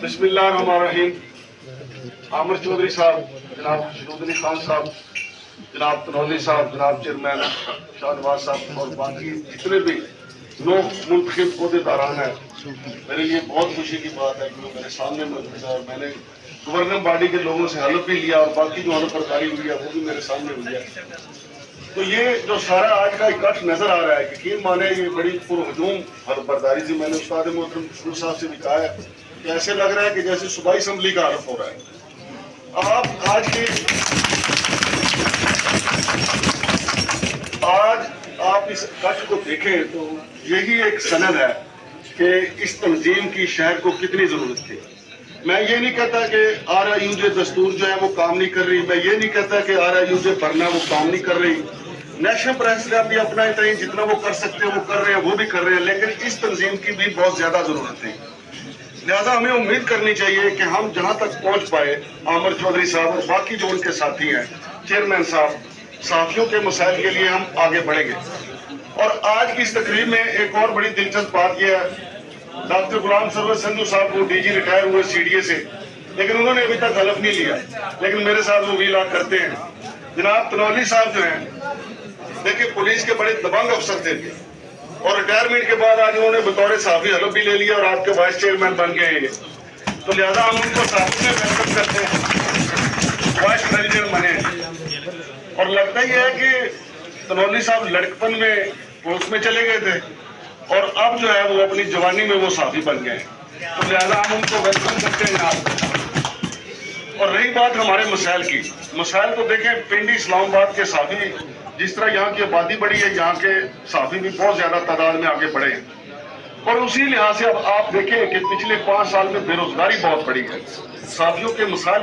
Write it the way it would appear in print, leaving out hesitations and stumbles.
बिस्मिल्लाहिर्रहमानिर्रहीम। आमिर चौधरी साहब, जनाब शहीद खान साहब, जनाब तनौली साहब, जनाब चेयरमैन शाहनवाज साहब और बाकी जितने भी लोग मुंतखब अहदेदारान हैं, मेरे लिए बहुत खुशी की बात है कि वो मेरे सामने मौजूद है और मैंने गवर्निंग बॉडी के लोगों से हल्फ भी लिया और बाकी जो हल्फबरदारी हुई है वो भी मेरे सामने हुई है। तो ये जो सारा आज का इकट्ठ नजर आ रहा है कि यकीन माने ये बड़ी पुरहजूम हल्फबरदारी थी। मैंने उस्ताद मोहतरम शुरू साहब से भी कहा है कि ऐसे लग रहा है कि जैसे सूबाई असम्बली का हल्फ हो रहा है। आज आप इस इकट्ठ को देखें तो यही एक सनद है कि इस तंजीम की शहर को कितनी जरूरत थी। मैं ये नहीं कहता कि RIUJ दस्तूर जो है वो काम नहीं कर रही, मैं ये नहीं कहता कि RIUJ भरना वो काम नहीं कर रही। नेशनल प्रेस का भी अपना ही जितना वो कर सकते हैं वो कर रहे हैं, वो भी कर रहे हैं, लेकिन इस तंजीम की भी बहुत ज्यादा जरूरत है। लिहाजा हमें उम्मीद करनी चाहिए कि हम जहां तक पहुंच पाए, आमिर चौधरी साहब और बाकी जो उनके साथी हैं, चेयरमैन साहब, साथियों के मसाइल के लिए हम आगे बढ़ेंगे। और आज की इस तकरीब में एक और बड़ी दिलचस्प बात यह है, डॉक्टर गुलाम सरवर संधू साहब को DG रिटायर हुए CDA से, लेकिन उन्होंने अभी तक हलफ नहीं लिया, लेकिन मेरे साथ वो वीला करते हैं। जनाब तनौली साहब जो हैं, देखिए पुलिस के बड़े दबंग अफसर थे और रिटायरमेंट के बाद आज उन्होंने बतौर साफी हलफ भी ले लिया और आपके वाइस चेयरमैन बन गए। तो लिहाजा हम उनको साफी में वेलकम करते हैं, वाइस प्रेसिडेंट बने। और लगता ही है कि तनौली साहब लड़कपन में पुलिस में चले गए थे और अब जो है वो अपनी जवानी में वो साफी बन गए। तो लिहाजा हम उनको वेलकम करते हैं आप। और रही बात हमारे मसाइल की, मसाइल को देखें, पिंडी इस्लामाबाद के साफी, जिस तरह यहाँ की आबादी बढ़ी है, यहाँ के साफी भी बहुत ज्यादा तादाद में आगे बढ़े हैं। और उसी लिहाज से अब आप देखें कि पिछले 5 साल में बेरोजगारी बहुत बढ़ी है, साफियों के मसाइल